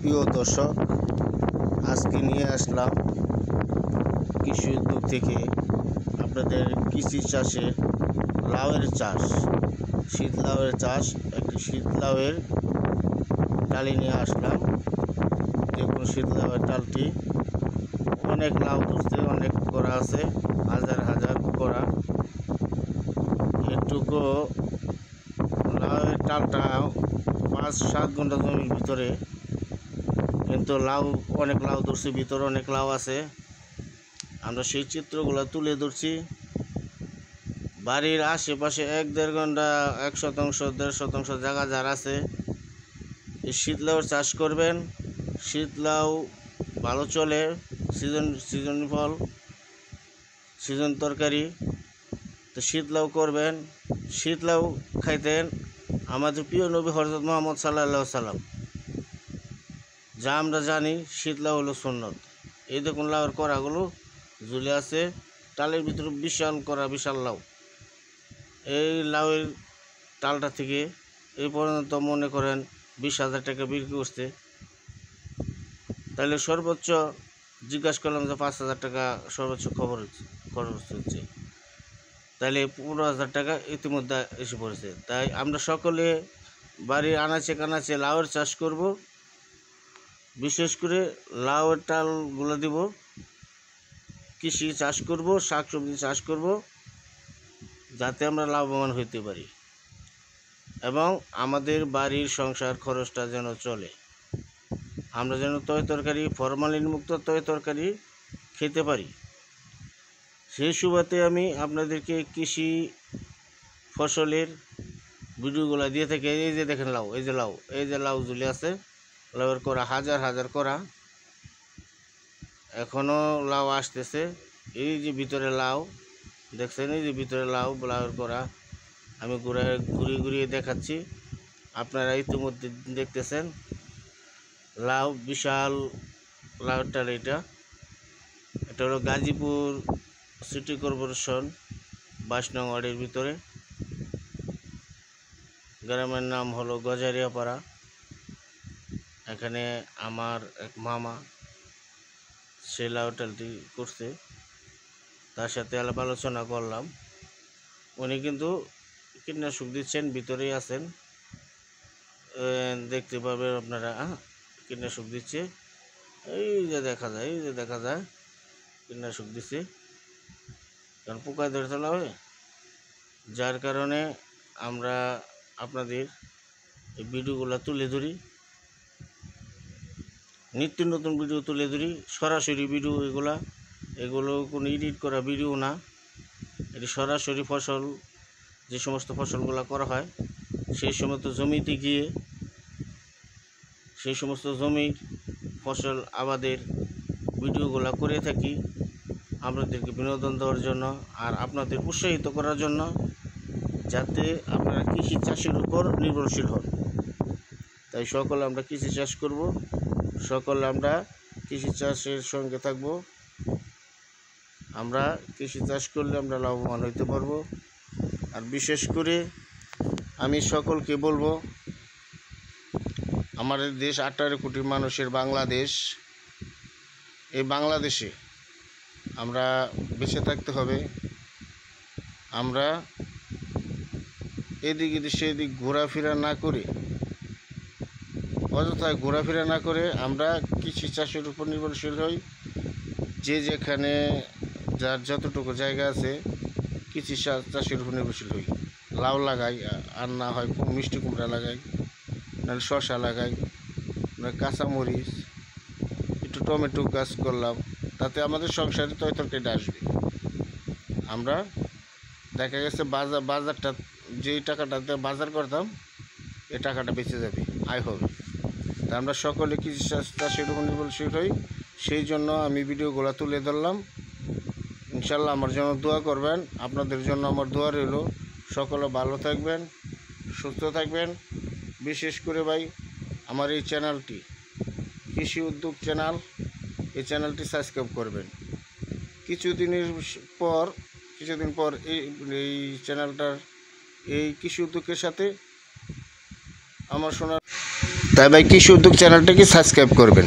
প্রিয় দর্শক, আজকে নিয়ে আসলাম কৃষি উদ্যোগ থেকে আপনাদের কৃষি চাষে লাউয়ের চাষ, শীত লাউয়ের চাষ। একটি শীত লাউয়ের ডালি নিয়ে আসলাম। দেখুন, শীত লাউয়ের ডালটি অনেক লাউ ধরছে, অনেক করা আছে, হাজার হাজার করা। এটুকু লাউয়ের ডালটা 5-7 ঘন্টা জমির ভিতরে, কিন্তু অনেক লাউ ধরছে, ভিতরে অনেক লাউ আছে। আমরা সেই চিত্রগুলো তুলে ধরছি। বাড়ির আশেপাশে 1-1.5 ঘন্টা 1% 1.5% জায়গা যার আছে, এই শীত লাউয়ের চাষ করবেন। শীত লাউ ভালো চলে, সিজন ফল, সিজন তরকারি। তো শীত লাউ করবেন। শীত লাউ খাইতেন আমাদের প্রিয় নবী হযরত মুহাম্মদ সাল্লাল্লাহু আলাইহি সাল্লাম। যা আমরা জানি, শীত লাউ হলো সুন্নত। এই দেখুন লাউয়ের কড়াগুলো ঝুলে আছে, টালের ভিতরে বিশাল কড়া, বিশাল লাউ। এই লাউয়ের টালটা থেকে এই পর্যন্ত মনে করেন 20,000 টাকা বিক্রি করছে। তাহলে সর্বোচ্চ জিজ্ঞাসা করলাম যে 5,000 টাকা সর্বোচ্চ খরচ হচ্ছে, তাহলে 15,000 টাকা ইতিমধ্যে এসে পড়েছে। তাই আমরা সকলে বাড়ির আনাচে কানাচে লাউয়ের চাষ করব। বিশেষ করে লাউয়ের টালগুলো দিব, কৃষি চাষ করব, শাকসবজি চাষ করব, যাতে আমরা লাভবান হইতে পারি এবং আমাদের বাড়ির সংসার খরচটা যেন চলে। আমরা যেন তরকারি, ফরমালিন মুক্ত তরকারি খেতে পারি। সেই সুবাদে আমি আপনাদেরকে কৃষি ফসলের ভিডিওগুলো দিয়ে থাকি। এই যে দেখেন লাউ, এই যে লাউ ঝুলে আছে, লাউয়ের করা হাজার হাজার করা, এখনও লাউ আসতেছে। এই যে ভিতরে লাউ দেখছেন, এই যে ভিতরে লাউয়ের করা আমি ঘুরিয়ে দেখাচ্ছি। আপনারা ইতিমধ্যে দেখতেছেন লাউ, বিশাল লাউয়ের টাল। এটা হলো গাজীপুর সিটি কর্পোরেশন 22 নং ওয়ার্ডের ভিতরে। গ্রামের নাম হলো গজারিয়াপাড়া। এখানে আমার এক মামা সে লাউ টালটি করছে, তার সাথে আলাপ আলোচনা করলাম। উনি কিন্তু কীটনাশক দিচ্ছেন, ভিতরেই আছেন, দেখতে পাবেন আপনারা। কীটনাশক দিচ্ছে, এই যে দেখা যায় কীটনাশক দিচ্ছে, কারণ পোকায় ধরে তোলা হয়। যার কারণে আমরা আপনাদের এই ভিডিওগুলো তুলে ধরি, নিত্য নতুন ভিডিও তুলে ধরি, সরাসরি ভিডিও। এগুলো কোনো এডিট করা ভিডিও না, এটি সরাসরি ফসল, যে সমস্ত ফসলগুলো করা হয় সেই সমস্ত জমিতে গিয়ে সেই সমস্ত জমির ফসল আবাদের ভিডিওগুলো করে থাকি আপনাদেরকে বিনোদন দেওয়ার জন্য আর আপনাদের উৎসাহিত করার জন্য, যাতে আপনারা কৃষি চাষের উপর নির্ভরশীল হন। তাই সকলে আমরা কৃষি চাষ করব, সকলে আমরা কৃষি চাষের সঙ্গে থাকব। আমরা কৃষি চাষ করলে আমরা লাভবান হইতে পারবো। আর বিশেষ করে আমি সকলকে বলবো, আমাদের দেশ 18 কোটি মানুষের বাংলাদেশ। এই বাংলাদেশে আমরা বেঁচে থাকতে হবে। আমরা এদিক সেদিক ঘোরাফেরা না করে, অযথায় ঘোরাফেরা না করে আমরা কৃষি চাষের উপর নির্ভরশীল হই। যে যেখানে যার যতটুকু জায়গা আছে কৃষি চাষের উপর নির্ভরশীল হই। লাউ লাগাই, আর না হয় মিষ্টি কুমড়া লাগাই, নাহলে শসা লাগাই, কাঁচামরিচ, একটু টমেটো গাছ করলাম, তাতে আমাদের সংসারে তরকারিটা আসবে। আমরা দেখা গেছে বাজারটা, যেই টাকাটাতে বাজার করতাম, এই টাকাটা বেঁচে যাবে, আয় হবে। তা আমরা সকলে কৃষি চাষের উপর নির্ভরশীল হই। সেই জন্য আমি ভিডিওগুলো তুলে ধরলাম। ইনশাল্লাহ আমার জন্য দোয়া করবেন, আপনাদের জন্য আমার দোয়া রইল। সকলে ভালো থাকবেন, সুস্থ থাকবেন। বিশেষ করে ভাই, আমার এই চ্যানেলটি কৃষি উদ্যোগ চ্যানেল, এই চ্যানেলটি সাবস্ক্রাইব করবেন। কিছুদিন পর এই চ্যানেলটার এই কৃষি উদ্যোগের সাথে আমার শোনার তাই ভাই কৃষি উদ্যোগ চ্যানেলটাকে সাবস্ক্রাইব করবেন।